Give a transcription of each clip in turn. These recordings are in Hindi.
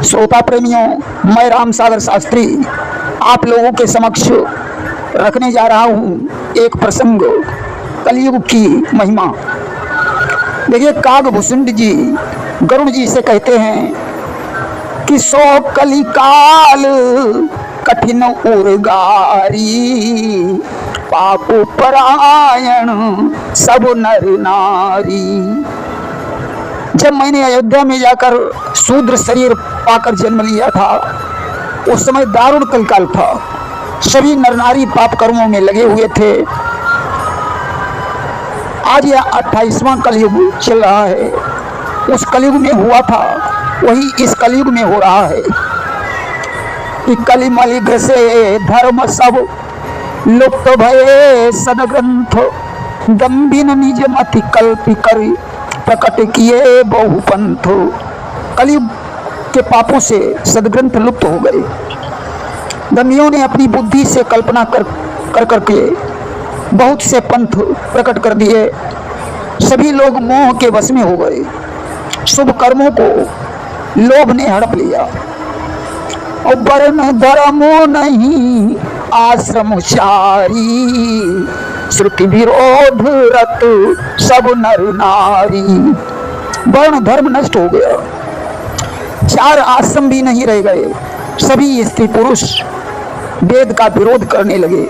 श्रोता प्रेमियों, मैं राम सागर शास्त्री आप लोगों के समक्ष रखने जा रहा हूँ एक प्रसंग, कलयुग की महिमा। देखिए, कागभूषुंड जी गरुड़ जी से कहते हैं कि सो कलिकाल कठिन उर्गारी, पाप परायण सब नर नारी। जब मैंने अयोध्या में जाकर शूद्र शरीर पाकर जन्म लिया था, उस समय दारुण कलिकाल था। सभी नर नारी पाप कर्मों में लगे हुए थे। आज यह 28वां कलयुग चल रहा है। उस कलयुग में हुआ था वही इस कलयुग में हो रहा है कि कलिमल से धर्म सब लुप्त भये सदग्रंथ, दम्भिन निज मति कल्पि करि प्रकट किए बहुपंथ। कलयुग के पापों से सदग्रंथ लुप्त हो गए। दम्भियों ने अपनी बुद्धि से कल्पना कर के बहुत से पंथ प्रकट कर दिए। सभी लोग मोह के वश में हो गए। शुभ कर्मों को लोभ ने हड़प लिया। और वर्ण धर्मो नहीं आश्रम चारी, श्रुति विरोध रत सब नर नारी। वर्ण धर्म नष्ट हो गया, 4 आश्रम भी नहीं रह गए। सभी स्त्री पुरुष वेद का विरोध करने लगे।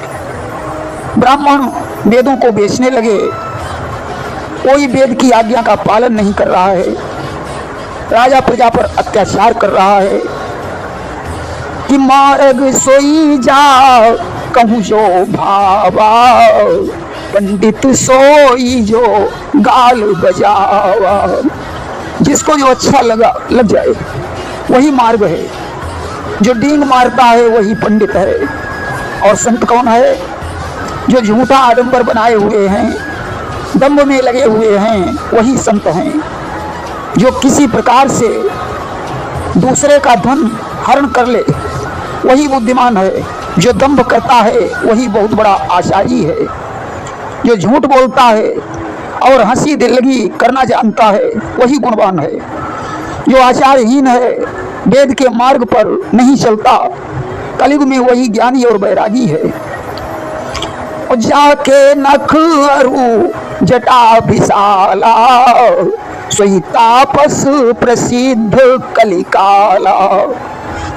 ब्राह्मण वेदों को बेचने लगे। कोई वेद की आज्ञा का पालन नहीं कर रहा है। राजा प्रजा पर अत्याचार कर रहा है कि मार्ग सोई जा कहूँ जो भावा, पंडित सोई जो गाल बजावा। जिसको जो अच्छा लग जाए वही मार्ग है। जो डींग मारता है वही पंडित है। और संत कौन है? जो झूठा आडंबर बनाए हुए हैं, दम्भ में लगे हुए हैं, वही संत हैं। जो किसी प्रकार से दूसरे का धन हरण कर ले वही बुद्धिमान है। जो दंभ करता है वही बहुत बड़ा आशाई है। जो झूठ बोलता है और हंसी दिल्लगी करना जानता है वही गुणवान है। जो आचारहीन है, वेद के मार्ग पर नहीं चलता, कलयुग में वही ज्ञानी और बैरागी है। और जाके नख अरु जटा विशाला, सोई तापस प्रसिद्ध कलिकाला।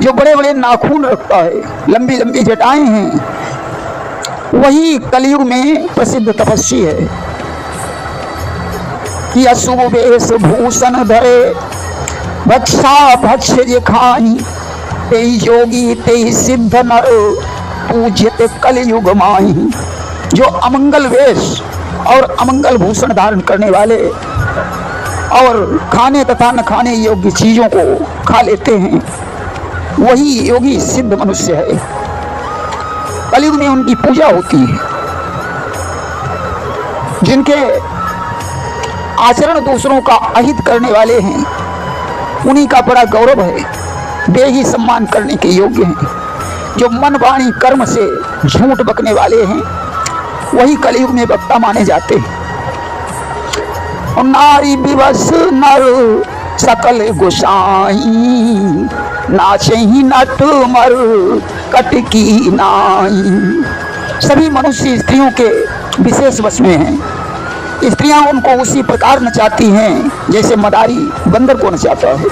जो बड़े बड़े नाखून रखता है, लंबी लंबी जटाएं हैं, वही कलयुग में प्रसिद्ध तपस्वी है। कि अशुभ वेश भूषण धरे, भक्षा भक्ष्य जे खाई, तेई योगी तेई सिद्ध नर, पूज्यते कलयुग माही। जो अमंगल वेश और अमंगल भूषण धारण करने वाले और खाने तथा न खाने योग्य चीजों को खा लेते हैं, वही योगी सिद्ध मनुष्य है। कलयुग में उनकी पूजा होती है। जिनके आचरण दूसरों का अहित करने वाले हैं, उन्हीं का बड़ा गौरव है। वे ही सम्मान करने के योग्य हैं। जो मन वाणी कर्म से झूठ बकने वाले हैं, वही कलयुग में वक्ता माने जाते हैं। और नारी विवश नर सकल गोसाई, नाचे ही नट मर कटकी नाई। सभी मनुष्य स्त्रियों के विशेष वश में हैं। स्त्रियां उनको उसी प्रकार नचाती हैं जैसे मदारी बंदर को नचाता है।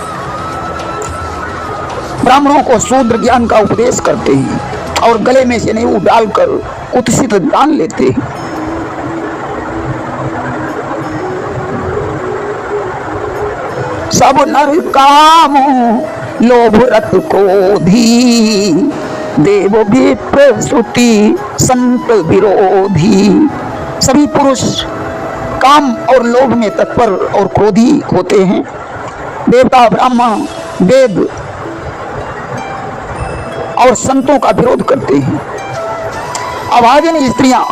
ब्राह्मणों को शूद्र ज्ञान का उपदेश करते हैं और गले में जनेऊ डालकर कुत्सित दान लेते हैं। सब नर काम लोभ रत क्रोधी, देव विप्र स्तुति संत विरोधी। सभी पुरुष काम और लोभ में तत्पर और क्रोधी होते हैं। देवता ब्राह्मण वेद और संतों का विरोध करते हैं। अभागिन स्त्रियां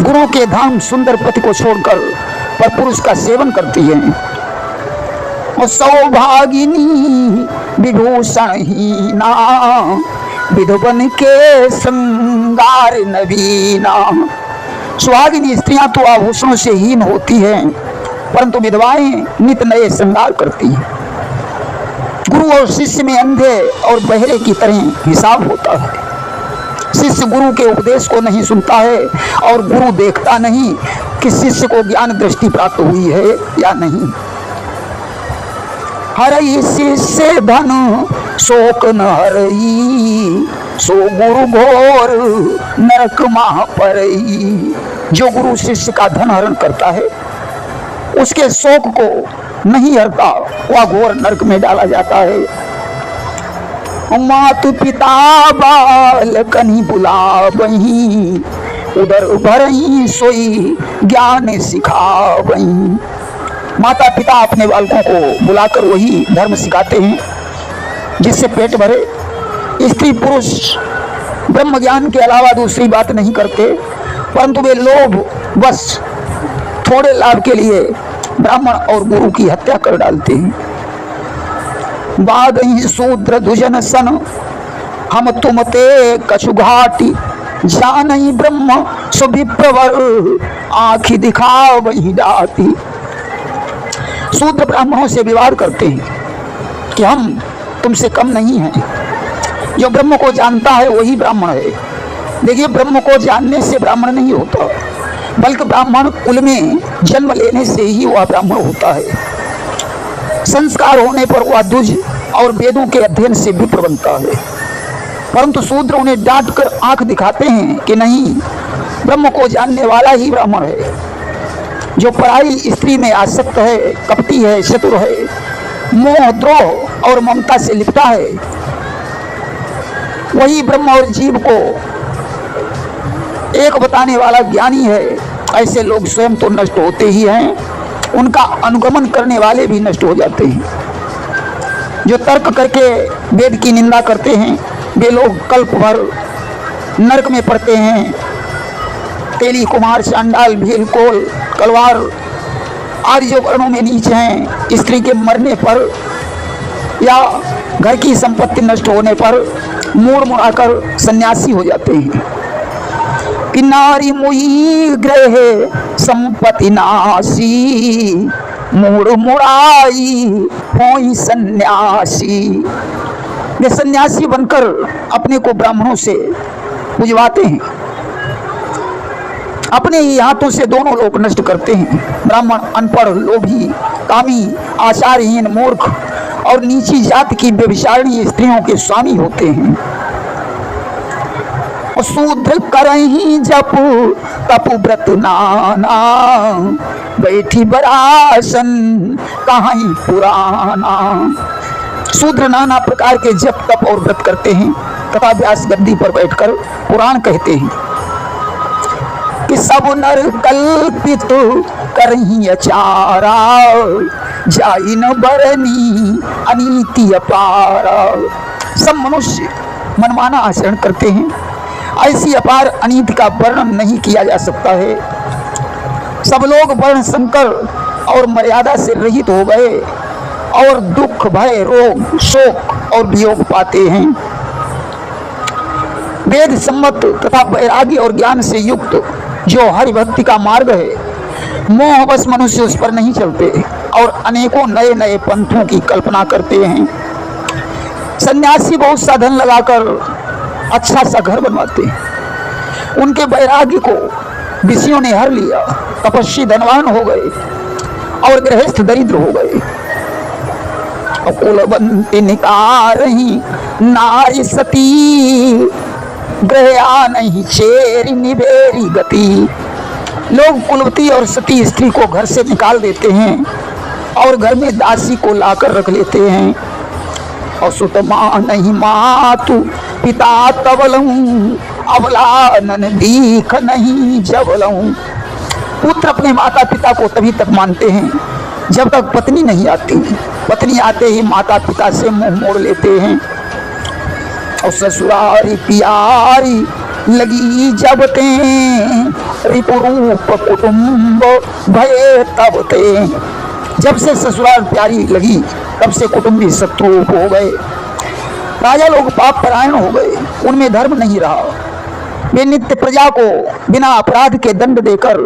गुरु के धाम सुंदर पति को छोड़कर परपुरुष का सेवन करती हैं। और सौभागिनी विभूषणहीना, विधवन के श्रृंगार नवीना। सुहागिनी स्त्रियां तो आभूषणों से हीन होती हैं, परंतु विधवाएं नित नए श्रृंगार करती हैं। गुरु और शिष्य में अंधे और बहरे की तरह हिसाब होता है। शिष्य गुरु के उपदेश को नहीं सुनता है और गुरु देखता नहीं कि शिष्य को ज्ञान दृष्टि प्राप्त हुई है या नहीं। हरई शिष्य धन शोक न हरई, सो गुरु घोर नरक माह परई। जो गुरु शिष्य का धन हरण करता है उसके शोक को नहीं हरता, वह घोर नरक में डाला जाता है। मातु पिता बालकनि बुलावहीं, उदर भरहीं सोई ज्ञान सिखावहीं। माता पिता अपने बालकों को बुलाकर वही धर्म सिखाते हैं जिससे पेट भरे। स्त्री पुरुष ब्रह्म ज्ञान के अलावा दूसरी बात नहीं करते, परंतु वे लोभ बस थोड़े लाभ के लिए ब्राह्मण और गुरु की हत्या कर डालते हैं। बाद ही शूद्र दुजन सन, हम तुम ते कछु घाटी, जान ही ब्रह्म सुविप्रवर, आँखी दिखाओ वही डाटी। शूद्र ब्राह्मणों से विवाद करते हैं कि हम तुमसे कम नहीं हैं। जो ब्रह्म को जानता है वही ब्राह्मण है। देखिए, ब्रह्म को जानने से ब्राह्मण नहीं होता, बल्कि ब्राह्मण कुल में जन्म लेने से ही वह ब्राह्मण होता है। संस्कार होने पर वह द्विज और वेदों के अध्ययन से विप्र बनता है। परंतु शूद्र उन्हें डांट कर आंख दिखाते हैं कि नहीं, ब्रह्म को जानने वाला ही ब्राह्मण है। जो पराई स्त्री में आसक्त है, कपटी है, चतुर है, मोह द्रोह और ममता से लिपटा है, वही ब्रह्म और जीव को एक बताने वाला ज्ञानी है। ऐसे लोग स्वयं तो नष्ट होते ही हैं, उनका अनुगमन करने वाले भी नष्ट हो जाते हैं। जो तर्क करके वेद की निंदा करते हैं वे लोग कल्प भर नरक में पड़ते हैं। तेली, कुमार, चांडाल, भील, कोल, कलवार आदि जो वर्णों में नीच हैं, स्त्री के मरने पर या घर की संपत्ति नष्ट होने पर मुड़ मुड़ाकर सन्यासी हो जाते हैं। कि नारी मुई ग्रह संपत्ति नासी, मुड़ मुड़ाई होई सन्यासी। वे सन्यासी बनकर अपने को ब्राह्मणों से बुझवाते हैं, अपने ही हाथों से दोनों लोग नष्ट करते हैं। ब्राह्मण अनपढ़, लोभी, कामी, आचारहीन, मूर्ख और नीची जाति की व्यभिचारिणी स्त्रियों के स्वामी होते हैं। शूद्र करहीं जप तप व्रत नाना, बैठी बरासन कहीं पुराना। शूद्र नाना प्रकार के जप तप और व्रत करते हैं तथा व्यास गद्दी पर बैठकर पुराण कहते हैं कि सब नर कल्पित करहीं अचारा, जाई न बरनी अनीति अपारा। सब मनुष्य मनमाना आचरण करते हैं, ऐसी अपार अनीति का वर्णन नहीं किया जा सकता है। सब लोग वर्ण संकर और मर्यादा से रहित हो गए और दुख, भय, रोग, शोक और वियोग पाते हैं। वेद सम्मत तथा वैराग्य और ज्ञान से युक्त जो हरि भक्ति का मार्ग है, मोहवश मनुष्य उस पर नहीं चलते और अनेकों नए नए पंथों की कल्पना करते हैं। सन्यासी बहुत सा धन लगाकर अच्छा सा घर बनवाते हैं। उनके वैराग्य को विषयों ने हर लिया, तपस्वी धनवान हो गए और गृहस्थ दरिद्र हो गए। कुलवंती निकारही नारी सती, ग्रह नहीं चेरी निबेरी गति। लोग कुलवती और सती स्त्री को घर से निकाल देते हैं और घर में दासी को लाकर रख लेते हैं। और सुत माँ नहीं मातु पिता तबलऊं, अबला नन दीख नहीं जबलऊं। पुत्र अपने माता पिता को तभी तक मानते हैं जब तक पत्नी नहीं आती। पत्नी आते ही माता पिता से मुंह मोड़ लेते हैं। और ससुरारी प्यारी लगी जब ते, रिपुरूप कुटुंब भये तब ते। जब से ससुराल प्यारी लगी तब से कुटुंबी शत्रु हो गए। राजा लोग पाप परायण हो गए, उनमें धर्म नहीं रहा। वे नित्य प्रजा को बिना अपराध के दंड देकर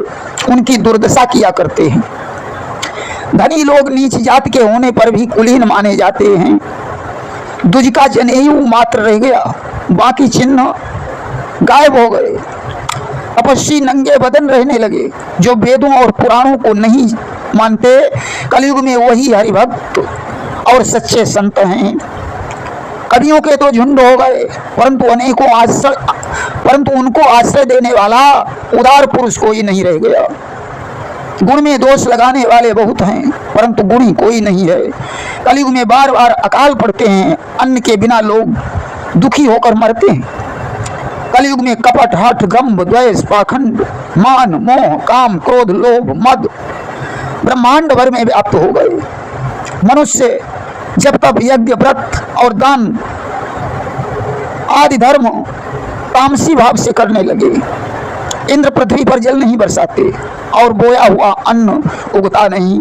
उनकी दुर्दशा किया करते हैं। धनी लोग नीच जात के होने पर भी कुलीन माने जाते हैं। द्विज का जनेऊ मात्र रह गया, बाकी चिन्ह गायब हो गए। तपस्वी नंगे बदन रहने लगे, जो वेदों और पुराणों को नहीं मानते। कलयुग में वही हरिभक्त और सच्चे संत हैं। कवियों के तो झुंड हो गए, परंतु उनको आश्रय देने वाला उदार पुरुष कोई नहीं रह गया। गुण में दोष लगाने वाले बहुत हैं, परंतु गुणी कोई नहीं है। कलयुग में बार बार अकाल पड़ते हैं, अन्न के बिना लोग दुखी होकर मरते हैं। कलयुग में कपट, हठ, गंभ, द्वेष, पाखंड, मान, मोह, काम, क्रोध, लोभ, मद ब्रह्मांड भर में व्याप्त हो गए। मनुष्य जब तब यज्ञ, व्रत और दान आदि धर्म तामसी भाव से करने लगे। इंद्र पृथ्वी पर जल नहीं बरसाते और बोया हुआ अन्न उगता नहीं।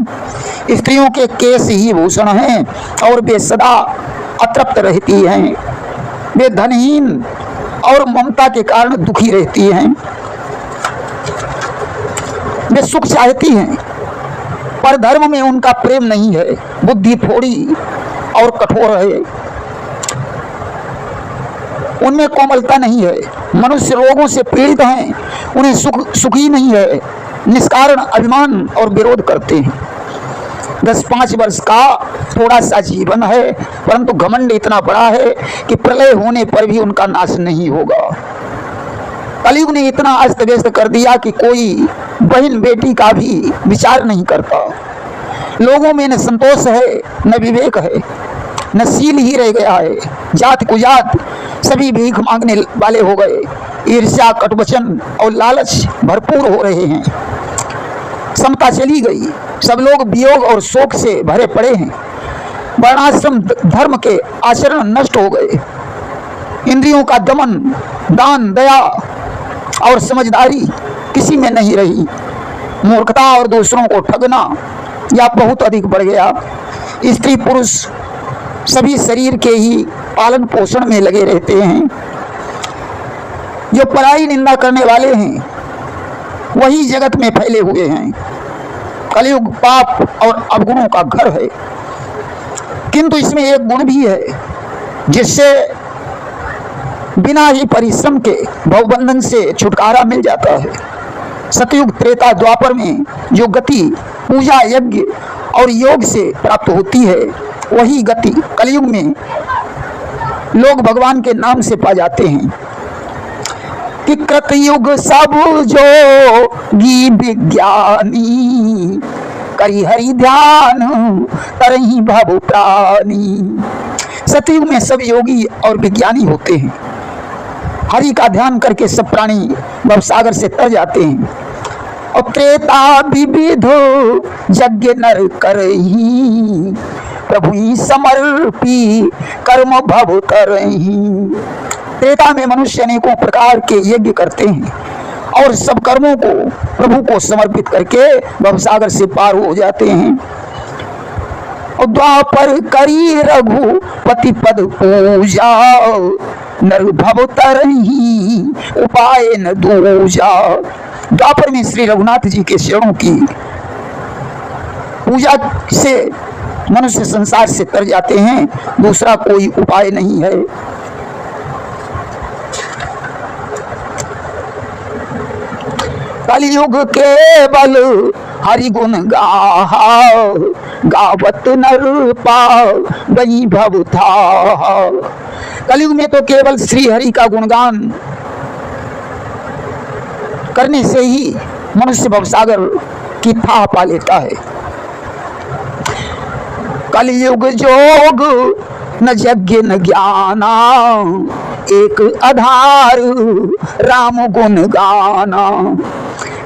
स्त्रियों के केश ही भूषण हैं और वे सदा अतृप्त रहती हैं। वे धनहीन और ममता के कारण दुखी रहती हैं। वे सुख चाहती हैं, पर धर्म में उनका प्रेम नहीं है। बुद्धि थोड़ी और कठोर है, उनमें कोमलता नहीं है। मनुष्य रोगों से पीड़ित हैं, उन्हें सुखी नहीं है। निष्कारण अभिमान और विरोध करते हैं। 10-5 वर्ष का थोड़ा सा जीवन है, परंतु घमंड इतना बड़ा है कि प्रलय होने पर भी उनका नाश नहीं होगा। कलयुग ने इतना अस्त व्यस्त कर दिया कि कोई बहन बेटी का भी विचार नहीं करता। लोगों में न संतोष है, न विवेक है, न शील ही रह गया है। जात कुजात सभी भीख मांगने वाले हो गए। ईर्ष्या, कटुवचन और लालच भरपूर हो रहे हैं। समता चली गई, सब लोग वियोग और शोक से भरे पड़े हैं। वर्णाश्रम धर्म के आचरण नष्ट हो गए। इंद्रियों का दमन, दान, दया और समझदारी किसी में नहीं रही। मूर्खता और दूसरों को ठगना या बहुत अधिक बढ़ गया। स्त्री पुरुष सभी शरीर के ही पालन पोषण में लगे रहते हैं। जो पराई निंदा करने वाले हैं वही जगत में फैले हुए हैं। कलयुग पाप और अवगुणों का घर है, किंतु इसमें एक गुण भी है जिससे बिना ही परिश्रम के भवबंधन से छुटकारा मिल जाता है। सतयुग, त्रेता, द्वापर में जो गति पूजा, यज्ञ और योग से प्राप्त होती है, वही गति कलयुग में लोग भगवान के नाम से पा जाते हैं। कि कृतयुग सब जोगी विज्ञानी, करी हरि ध्यान तरही भव प्राणी। सतयुग में सब योगी और विज्ञानी होते हैं। हरि का ध्यान करके सब प्राणी भवसागर से तर जाते हैं। और त्रेता विविध यज्ञ नर करही, प्रभु समर्पी कर्म भव तरही। त्रेता में मनुष्य अनेकों प्रकार के यज्ञ करते हैं और सब कर्मों को प्रभु को समर्पित करके भवसागर से पार हो जाते हैं। और द्वापर करी रघुपति पद पूजा, नर भव तरही उपाय न दूजा। द्वापर में श्री रघुनाथ जी के चरणों की पूजा से मनुष्य संसार से तर जाते हैं, दूसरा कोई उपाय नहीं है। कलयुग केवल हरि गुण गावत नर पावई भव था। कलयुग में तो केवल श्री हरि का गुणगान करने से ही मनुष्य भवसागर की थाह पा लेता है। कलयुग जोग न यज्ञ न ज्ञाना, एक आधार राम गुण गाना।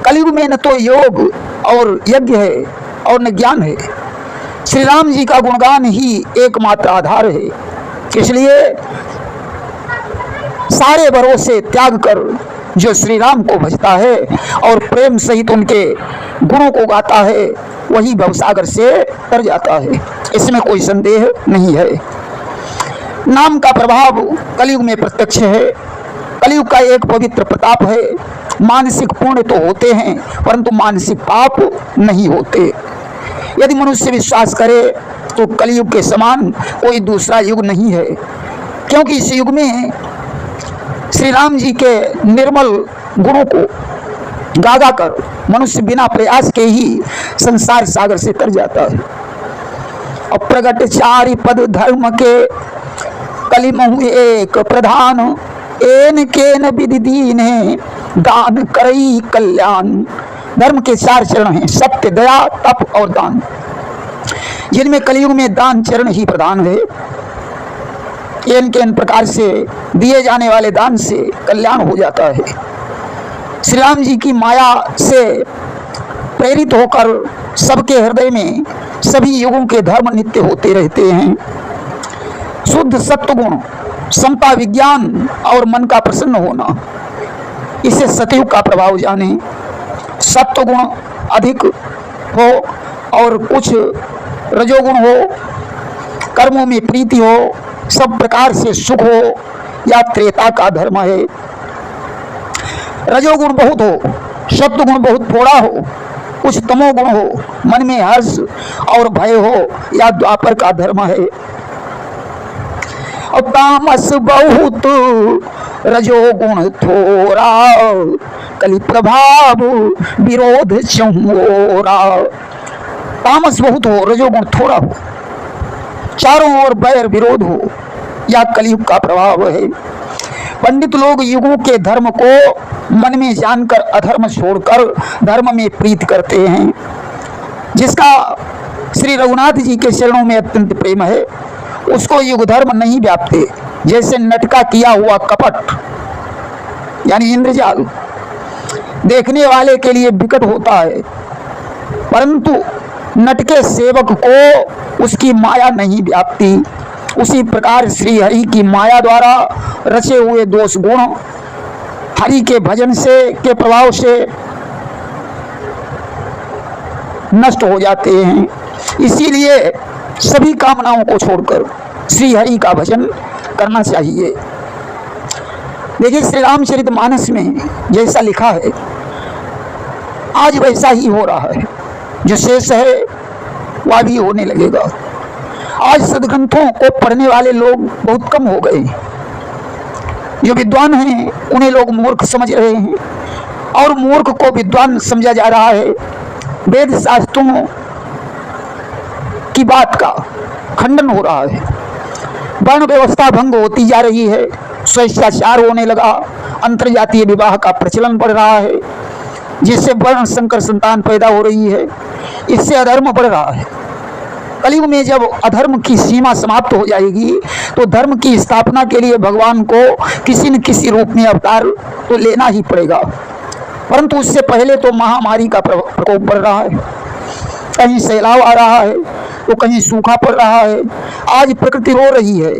कलयुग में न तो योग और यज्ञ है और न ज्ञान है। श्री राम जी का गुणगान ही एकमात्र आधार है। इसलिए सारे भरोसे त्याग कर जो श्री राम को भजता है और प्रेम सहित उनके गुणों को गाता है, वही भवसागर से तर जाता है। इसमें कोई संदेह नहीं है। नाम का प्रभाव कलयुग में प्रत्यक्ष है। कलयुग का एक पवित्र प्रताप है। मानसिक पुण्य तो होते हैं, परंतु मानसिक पाप नहीं होते। यदि मनुष्य विश्वास करे तो कलयुग के समान कोई दूसरा युग नहीं है, क्योंकि इस युग में श्री राम जी के निर्मल गुणों को गा कर मनुष्य बिना प्रयास के ही संसार सागर से तर जाता है। और प्रगट चारि पद धर्म के कलिमहु एक प्रधान, एन केन विधि दीने दान करई कल्याण। धर्म के 4 चरण हैं, सत्य, दया, तप और दान, जिनमें कलयुग में दान चरण ही प्रधान है। एन केन प्रकार से दिए जाने वाले दान से कल्याण हो जाता है। श्री राम जी की माया से प्रेरित होकर सबके हृदय में सभी युगों के धर्म नित्य होते रहते हैं। शुद्ध सत्वगुण, समता, विज्ञान और मन का प्रसन्न होना, इसे सतयुग का प्रभाव जाने। सत्वगुण अधिक हो और कुछ रजोगुण हो, कर्मों में प्रीति हो, सब प्रकार से सुख हो, या त्रेता का धर्म है। रजोगुण बहुत हो, सत्वगुण बहुत थोड़ा हो, कुछ तमोगुण हो, मन में हर्ष और भय हो, या द्वापर का धर्म है। और तामस बहुत, रजोगुण थोड़ा, कलि प्रभाव विरोध चहुओरा। तामस बहुत हो, रजोगुण थोड़ा हो, चारों ओर बैर विरोध हो, या कलयुग का प्रभाव है। पंडित लोग युगों के धर्म को मन में जानकर अधर्म छोड़कर धर्म में प्रीत करते हैं। जिसका श्री रघुनाथ जी के चरणों में अत्यंत प्रेम है, उसको युग धर्म नहीं व्यापते। जैसे नटका किया हुआ कपट यानी इंद्रजाल देखने वाले के लिए विकट होता है, परंतु नटके सेवक को उसकी माया नहीं व्यापती। उसी प्रकार श्री हरि की माया द्वारा रचे हुए दोष गुण हरि के भजन से के प्रभाव से नष्ट हो जाते हैं। इसीलिए सभी कामनाओं को छोड़कर श्री हरि का भजन करना चाहिए। देखिए, श्री रामचरितमानस में जैसा लिखा है, आज वैसा ही हो रहा है। जो शेष है वह भी होने लगेगा। आज सदग्रंथों को पढ़ने वाले लोग बहुत कम हो गए। जो विद्वान हैं उन्हें लोग मूर्ख समझ रहे हैं, और मूर्ख को विद्वान समझा जा रहा है। वेद शास्त्रों की बात का खंडन हो रहा है, वर्ण व्यवस्था भंग होती जा रही है, स्वेच्छाचार होने लगा, अंतर्जातीय विवाह का प्रचलन बढ़ रहा है, जिससे वर्ण संकर संतान पैदा हो रही है। इससे अधर्म बढ़ रहा है। कलयुग में जब अधर्म की सीमा समाप्त हो जाएगी तो धर्म की स्थापना के लिए भगवान को किसी न किसी रूप में अवतार तो लेना ही पड़ेगा। परंतु उससे पहले तो महामारी का प्रकोप बढ़ रहा है। कहीं सैलाब आ रहा है तो कहीं सूखा पड़ रहा है। आज प्रकृति रो रही है।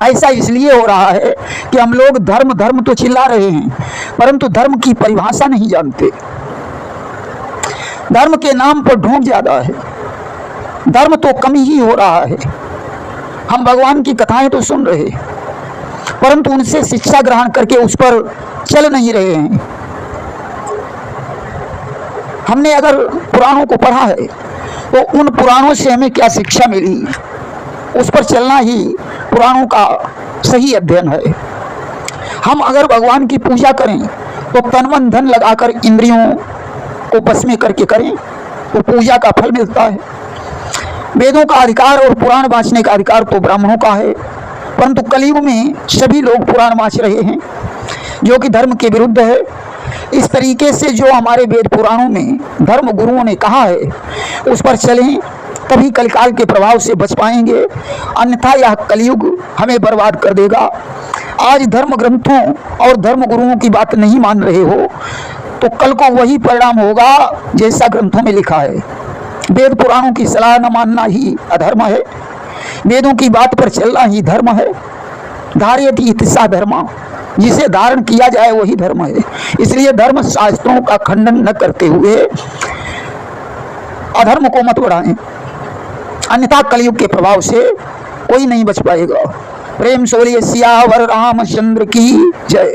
ऐसा इसलिए हो रहा है कि हम लोग धर्म धर्म तो चिल्ला रहे हैं, परंतु धर्म की परिभाषा नहीं जानते। धर्म के नाम पर ढोंग ज्यादा है। धर्म तो कमी ही हो रहा है। हम भगवान की कथाएं तो सुन रहे, परंतु उनसे शिक्षा ग्रहण करके उस पर चल नहीं रहे हैं। हमने अगर पुराणों को पढ़ा है तो उन पुराणों से हमें क्या शिक्षा मिली, उस पर चलना ही पुराणों का सही अध्ययन है। हम अगर भगवान की पूजा करें तो तन मन धन लगाकर इंद्रियों को बस में करके करें तो पूजा का फल मिलता है। वेदों का अधिकार और पुराण वाचने का अधिकार तो ब्राह्मणों का है, परंतु कलयुग में सभी लोग पुराण वाच रहे हैं, जो कि धर्म के विरुद्ध है। इस तरीके से जो हमारे वेद पुराणों में धर्म गुरुओं ने कहा है उस पर चलें, तभी कलिकाल के प्रभाव से बच पाएंगे, अन्यथा यह कलयुग हमें बर्बाद कर देगा। आज धर्म ग्रंथों और धर्म गुरुओं की बात नहीं मान रहे हो तो कल को वही परिणाम होगा जैसा ग्रंथों में लिखा है। वेद पुराणों की सलाह न मानना ही अधर्म है, वेदों की बात पर चलना ही धर्म है। धार्यति इति सा धर्म, जिसे धारण किया जाए वही धर्म है। इसलिए धर्म शास्त्रों का खंडन न करते हुए अधर्म को मत बढ़ाएं, अन्यथा कलयुग के प्रभाव से कोई नहीं बच पाएगा। प्रेम से बोलिए सियावर रामचंद्र की जय।